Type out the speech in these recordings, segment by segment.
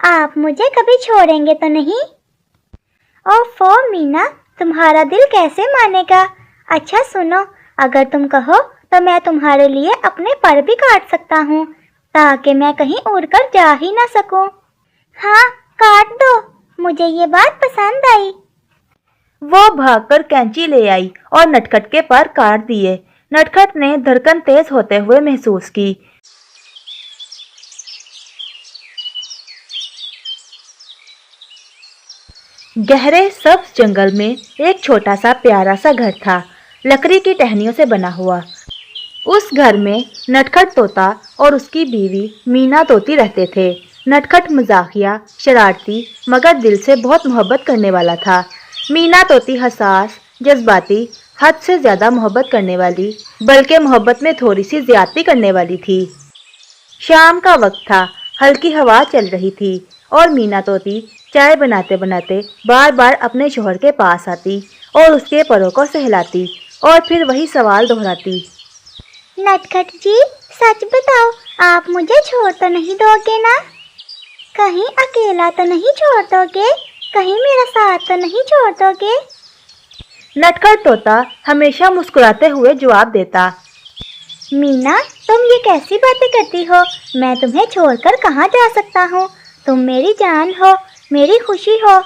آپ مجھے کبھی چھوڑیں گے تو نہیں؟ اوفو مینا، تمہارا دل کیسے مانے گا؟ اچھا سنو، اگر تم کہو تو میں تمہارے لیے اپنے پر بھی کاٹ سکتا ہوں تاکہ میں کہیں اڑ کر جا ہی نہ سکوں۔ ہاں کاٹ دو، مجھے یہ بات پسند آئی۔ وہ بھاگ کر کینچی لے آئی اور نٹکھٹ کے پر کاٹ دیے۔ نٹکھٹ نے دھڑکن تیز ہوتے ہوئے محسوس کی۔ گہرے سبز جنگل میں ایک چھوٹا سا پیارا سا گھر تھا، لکڑی کی ٹہنیوں سے بنا ہوا۔ اس گھر میں نٹکھٹ طوطا اور اس کی بیوی مینا طوطی رہتے تھے۔ نٹکھٹ مزاحیہ، شرارتی مگر دل سے بہت محبت کرنے والا تھا۔ مینا طوطی حساس، جذباتی، حد سے زیادہ محبت کرنے والی، بلکہ محبت میں تھوڑی سی زیادتی کرنے والی تھی۔ شام کا وقت تھا، ہلکی ہوا چل رہی تھی اور مینا طوطی چائے بناتے بناتے بار بار اپنے شوہر کے پاس آتی اور اس کے پروں کو سہلاتی اور پھر وہی سوال دہراتی۔ نٹکھٹ جی، سچ بتاؤ، آپ مجھے چھوڑ تو نہیں دو گے نا؟ کہیں اکیلا تو نہیں چھوڑ دو گے؟ کہیں میرا ساتھ تو نہیں چھوڑ دو گے؟ نٹکھٹ طوطا ہمیشہ مسکراتے ہوئے جواب دیتا، مینا، تم یہ کیسی باتیں کرتی ہو؟ میں تمہیں چھوڑ کر کہاں جا سکتا ہوں؟ تم میری جان ہو، میری خوشی ہو۔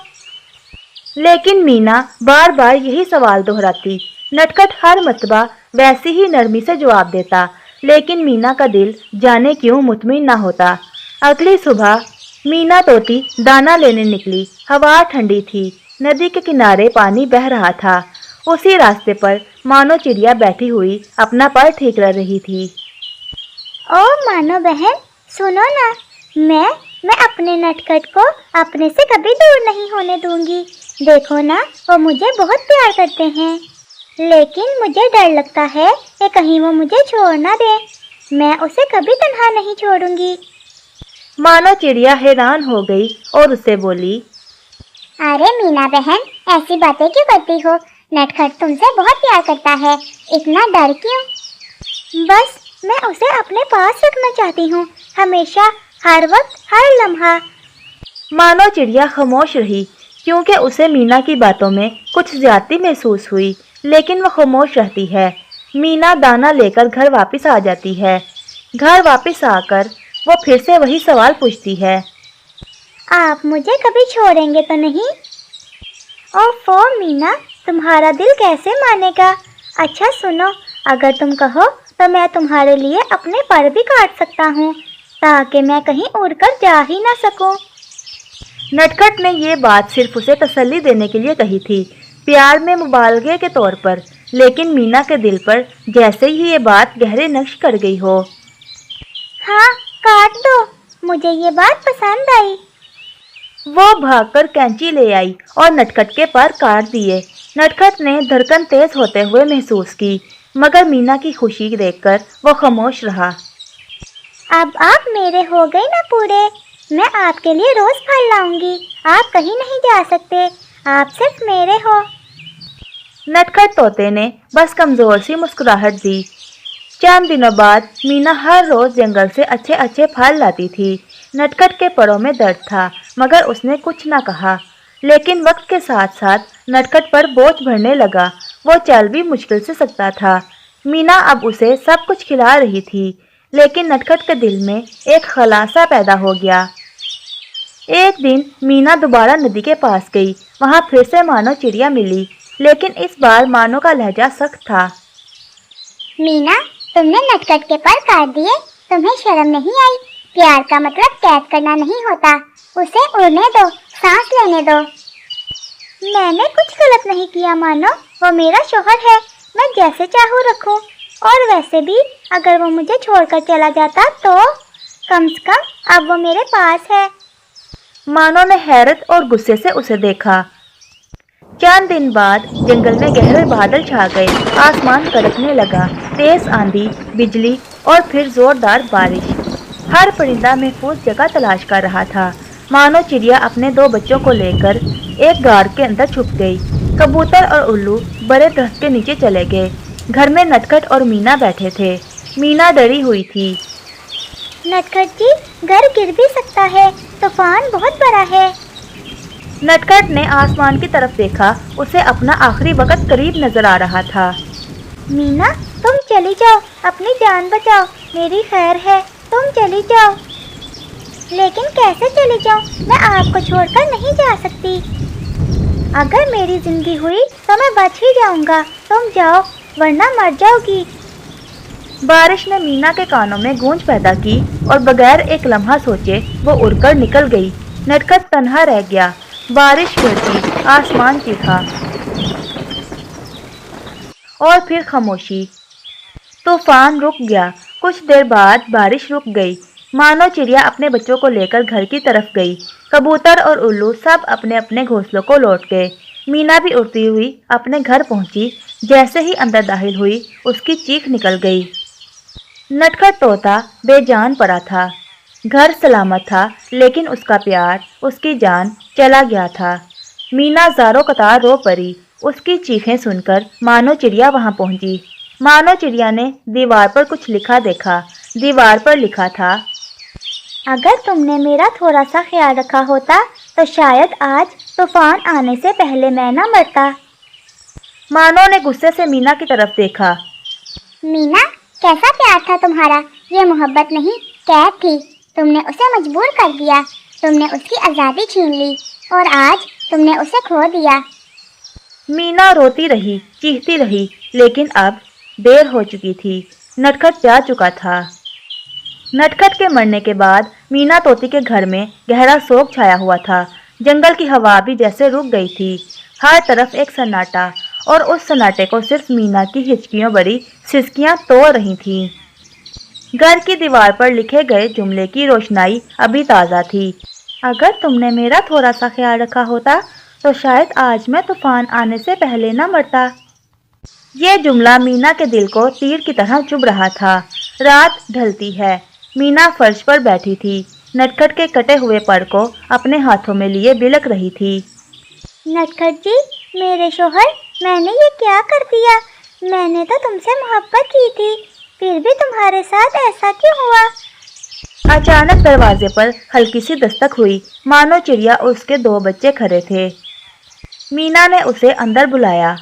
لیکن مینا بار بار یہی سوال دہراتی۔ نٹکھٹ ہر مرتبہ ویسی ہی نرمی سے جواب دیتا، لیکن مینا کا دل جانے کیوں مطمئن نہ ہوتا۔ اگلی صبح مینا طوطی دانا لینے نکلی۔ ہوا ٹھنڈی تھی، ندی کے کنارے پانی بہہ رہا تھا۔ اسی راستے پر مانو چڑیا بیٹھی ہوئی اپنا پر ٹھیک کر رہی تھی۔ او مانو بہن، سنو نا، میں اپنے نٹکھٹ کو اپنے سے کبھی دور نہیں ہونے دوں گی۔ دیکھو نا، وہ مجھے بہت پیار کرتے ہیں، لیکن مجھے ڈر لگتا ہے کہ کہیں وہ مجھے چھوڑ نہ دے۔ میں اسے کبھی تنہا نہیں چھوڑوں گی۔ مانو چڑیا حیران ہو گئی اور اسے بولی، ارے مینا بہن، ایسی باتیں کیوں کرتی ہو؟ نٹکھٹ تم سے بہت پیار کرتا ہے، اتنا ڈر کیوں؟ بس میں اسے اپنے پاس رکھنا چاہتی ہوں، ہمیشہ، ہر وقت، ہر لمحہ۔ مانو چڑیا خاموش رہی کیونکہ اسے مینا کی باتوں میں کچھ زیادتی محسوس ہوئی، لیکن وہ خاموش رہتی ہے۔ مینا دانا لے کر گھر واپس آ جاتی ہے۔ گھر واپس آ کر وہ پھر سے وہی سوال پوچھتی ہے، آپ مجھے کبھی چھوڑیں گے تو نہیں؟ اوفو مینا، تمہارا دل کیسے مانے گا؟ اچھا سنو، اگر تم کہو تو میں تمہارے لیے اپنے پر بھی کاٹ سکتا ہوں تاکہ میں کہیں اڑ کر جا ہی نہ سکوں۔ نٹکھٹ نے یہ بات صرف اسے تسلی دینے کے لیے کہی تھی، پیار میں مبالغے کے طور پر، لیکن مینا کے دل پر جیسے ہی یہ بات گہرے نقش کر گئی ہو۔ ہاں کاٹ دو، مجھے یہ بات پسند آئی۔ وہ بھاگ کر کینچی لے آئی اور نٹکھٹ کے پر کاٹ دیے۔ نٹکھٹ نے دھڑکن تیز ہوتے ہوئے محسوس کی، مگر مینا کی خوشی دیکھ کر وہ خاموش رہا۔ اب آپ میرے ہو گئے نا پورے، میں آپ کے لیے روز پھل لاؤں گی، آپ کہیں نہیں جا سکتے، آپ صرف میرے ہو۔ نٹکھٹ طوطے نے بس کمزور سی مسکراہٹ دی۔ چند دنوں بعد مینا ہر روز جنگل سے اچھے اچھے پھل لاتی تھی۔ نٹکھٹ کے پروں میں درد تھا مگر اس نے کچھ نہ کہا، لیکن وقت کے ساتھ ساتھ نٹکھٹ پر بوجھ بڑھنے لگا، وہ چل بھی مشکل سے سکتا تھا۔ مینا اب اسے سب کچھ کھلا رہی تھی، لیکن نٹکھٹ کے دل میں ایک خلا سا پیدا ہو گیا۔ ایک دن مینا دوبارہ ندی کے پاس گئی، وہاں پھر سے مانو چڑیا ملی، لیکن اس بار مانو کا لہجہ سخت تھا۔ مینا، تم نے نٹکھٹ کے پر کاٹ دیے، تمہیں شرم نہیں آئی؟ پیار کا مطلب قید کرنا نہیں ہوتا، اسے اڑنے دو، سانس لینے دو۔ میں نے کچھ غلط نہیں کیا مانو، وہ میرا شوہر ہے، میں جیسے چاہوں رکھوں، اور ویسے بھی اگر وہ مجھے چھوڑ کر چلا جاتا تو کم سے کم اب وہ میرے پاس ہے۔ مانو نے حیرت اور غصے سے اسے دیکھا۔ چند دن بعد جنگل میں گہرے بادل چھا گئے، آسمان کڑکنے لگا، تیز آندھی، بجلی اور پھر زوردار بارش۔ ہر پرندہ محفوظ جگہ تلاش کر رہا تھا۔ مانو چڑیا اپنے 2 بچوں کو لے کر ایک غار کے اندر چھپ گئی۔ کبوتر اور الو بڑے درخت کے نیچے چلے گئے۔ گھر میں نٹکھٹ اور مینا بیٹھے تھے۔ مینا ڈری ہوئی تھی۔ नटखट जी, घर गिर भी सकता है, तूफान बहुत बड़ा है। नटखट ने आसमान की तरफ देखा। उसे अपना आखिरी वक्त करीब नजर आ रहा था। मीना, तुम चली जाओ, अपनी जान बचाओ, मेरी खैर है, तुम चली जाओ। लेकिन कैसे चली जाऊं? मैं आपको छोड़कर नहीं जा सकती। अगर मेरी जिंदगी हुई तो मैं बच ही जाऊंगा, तुम जाओ वरना मर जाओगी। बारिश ने मीना के कानों में गूंज पैदा की और बगैर एक लम्हा सोचे वो उड़कर निकल गई। नटखट तन्हा रह गया। बारिश गिरती, आसमान चीखा और फिर खामोशी। तूफान रुक गया। कुछ देर बाद बारिश रुक गई। मानो चिड़िया अपने बच्चों को लेकर घर की तरफ गई। कबूतर और उल्लू सब अपने अपने घोंसलों को लौट गए। मीना भी उड़ती हुई अपने घर पहुंची। जैसे ही अंदर दाखिल हुई, उसकी चीख निकल गई। नटखट तोता बेजान पड़ा था। घर सलामत था, लेकिन उसका प्यार, उसकी जान चला गया था। मीना ज़ारों कतार रो पड़ी। उसकी चीखें सुनकर मानो चिड़िया वहां पहुंची। मानो चिड़िया ने दीवार पर कुछ लिखा देखा। दीवार पर लिखा था, अगर तुमने मेरा थोड़ा सा ख्याल रखा होता तो शायद आज तूफान आने से पहले मैं न मरता। मानो ने गुस्से से मीना की तरफ देखा। मीना, कैसा प्यार था तुम्हारा? ये मोहब्बत नहीं, कैद थी। तुमने उसे मजबूर कर दिया, तुमने उसकी आज़ादी छीन ली और आज तुमने उसे खो दिया। मीना रोती रही, चीखती रही, लेकिन अब देर हो चुकी थी। नटखट जा चुका था। नटखट के मरने के बाद मीना तोती के घर में गहरा शोक छाया हुआ था। जंगल की हवा भी जैसे रुक गई थी। हर तरफ एक सन्नाटा, और उस सन्नाटे को सिर्फ मीना की हिचकियों भरी सिसकियां तोड़ रही थीं। घर की दीवार पर लिखे गए जुमले की रोशनाई अभी ताज़ा थी। अगर तुमने मेरा थोड़ा सा ख्याल रखा होता तो शायद आज मैं तूफान आने से पहले न मरता। ये जुमला मीना के दिल को तीर की तरह चुभ रहा था। रात ढलती है। मीना फर्श पर बैठी थी। नटखट के कटे हुए पर को अपने हाथों में लिए बिलक रही थी। नटखट जी, मेरे शोहर, मैंने ये क्या कर दिया? मैंने तो तुमसे मोहब्बत की थी, फिर भी तुम्हारे साथ ऐसा क्यों हुआ? अचानक दरवाजे पर हल्की सी दस्तक हुई। मानो चिड़िया और उसके 2 बच्चे खड़े थे। मीना ने उसे अंदर बुलाया।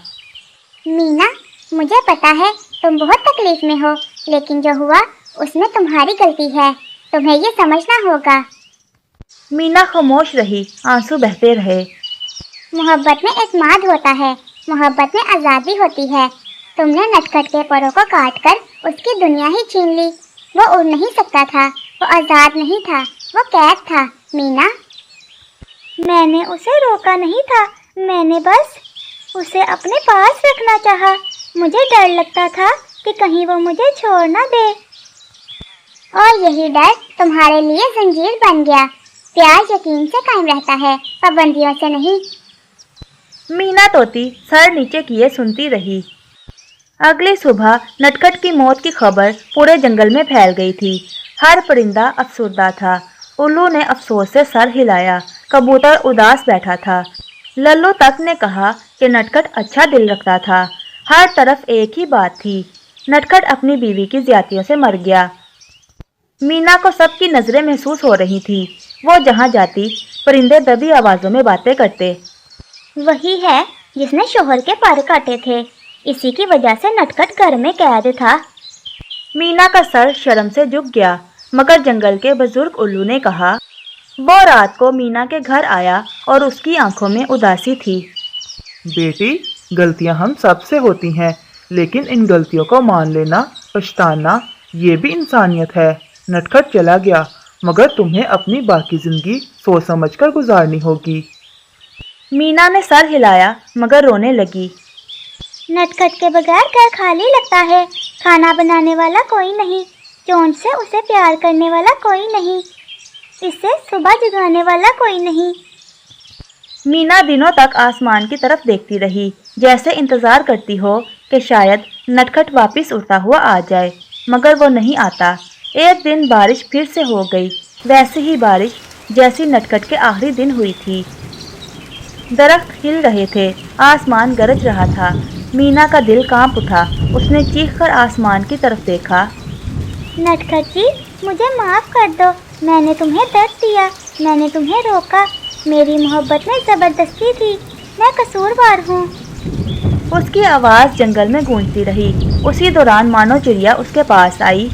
मीना, मुझे पता है तुम बहुत तकलीफ में हो, लेकिन जो हुआ उसमें तुम्हारी गलती है, तुम्हें ये समझना होगा। मीना खामोश रही, आंसू बहते रहे। मोहब्बत में एतमाद होता है, मोहब्बत में आज़ादी होती है। तुमने नटखट के परों को काटकर उसकी दुनिया ही छीन ली। वो उड़ नहीं सकता था, वो आज़ाद नहीं था, वो कैद था। मीना, मैंने उसे रोका नहीं था, मैंने बस उसे अपने पास रखना चाहा। मुझे डर लगता था कि कहीं वो मुझे छोड़ ना दे, और यही डर तुम्हारे लिए जंजीर बन गया। प्यार यकीन से कायम रहता है, पाबंदियों से नहीं। मीना तोती सर नीचे किए सुनती रही। अगली सुबह नटखट की मौत की खबर पूरे जंगल में फैल गई थी। हर परिंदा अफसुर्दा था। उल्लू ने अफसोस से सर हिलाया। कबूतर उदास बैठा था। लल्लू तक ने कहा कि नटखट अच्छा दिल रखता था। हर तरफ एक ही बात थी, नटखट अपनी बीवी की ज्यादतियों से मर गया। मीना को सबकी नजरें महसूस हो रही थी। वो जहाँ जाती परिंदे दबी आवाजों में बातें करते। वही है जिसने शोहर के पर काटे थे, इसी की वजह से नटखट घर में कैद था। मीना का सर शर्म से झुक गया, मगर जंगल के बुजुर्ग उल्लू ने कहा। वो रात को मीना के घर आया और उसकी आंखों में उदासी थी। बेटी, गलतियां हम सबसे होती हैं, लेकिन इन गलतियों को मान लेना, पछताना, ये भी इंसानियत है। नटखट चला गया, मगर तुम्हें अपनी बाकी जिंदगी सोच समझकर गुजारनी होगी। मीना ने सर हिलाया, मगर रोने लगी। नटखट के बगैर घर खाली लगता है। खाना बनाने वाला कोई नहीं, चोंच से उसे प्यार करने वाला कोई नहीं, इसे सुबह जगाने वाला कोई नहीं। मीना दिनों तक आसमान की तरफ देखती रही, जैसे इंतजार करती हो कि शायद नटखट वापस उड़ता हुआ आ जाए, मगर वो नहीं आता। एक दिन बारिश फिर से हो गई, वैसी ही बारिश जैसी नटखट के आखिरी दिन हुई थी। दरख्त हिल रहे थे, आसमान गरज रहा था। मीना का दिल कांप उठा। उसने चीखकर आसमान की तरफ देखा। नटखट जी, मुझे माफ कर दो। मैंने तुम्हें दर्द दिया, मैंने तुम्हें रोका। मेरी मोहब्बत में जबरदस्ती थी, मैं कसूरवार हूँ। उसकी आवाज़ जंगल में गूंजती रही। उसी दौरान मानो चिड़िया उसके पास आई।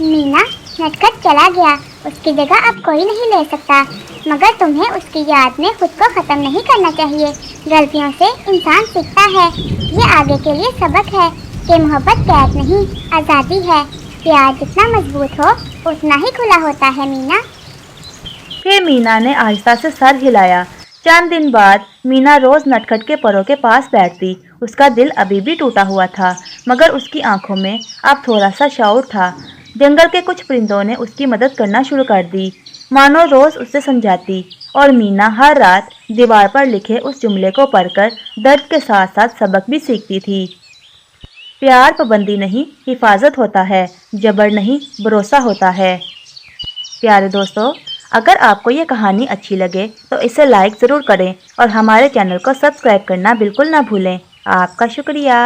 मीना, नटखट चला गया, उसकी जगह अब कोई नहीं ले सकता, मगर तुम्हें उसकी याद में खुद को ख़त्म नहीं करना चाहिए। गलतियों से इंसान सीखता है। ये आगे के लिए सबक है कि मोहब्बत कैद नहीं, आज़ादी है। प्यार जितना मजबूत हो उतना ही खुला होता है मीना। फिर मीना ने आहिस्ता से सर हिलाया। चंद दिन बाद मीना रोज नटखट के परों के पास बैठती। उसका दिल अभी भी टूटा हुआ था, मगर उसकी आंखों में अब थोड़ा सा शऊर था। जंगल के कुछ परिंदों ने उसकी मदद करना शुरू कर दी, मानो रोज उससे समझाती, और मीना हर रात दीवार पर लिखे उस जुमले को पढ़कर दर्द के साथ साथ सबक भी सीखती थी। प्यार पाबंदी नहीं, हिफाजत होता है। जबर नहीं, भरोसा होता है। प्यारे दोस्तों, अगर आपको ये कहानी अच्छी लगे तो इसे लाइक ज़रूर करें और हमारे चैनल को सब्सक्राइब करना बिल्कुल ना भूलें। आपका शुक्रिया।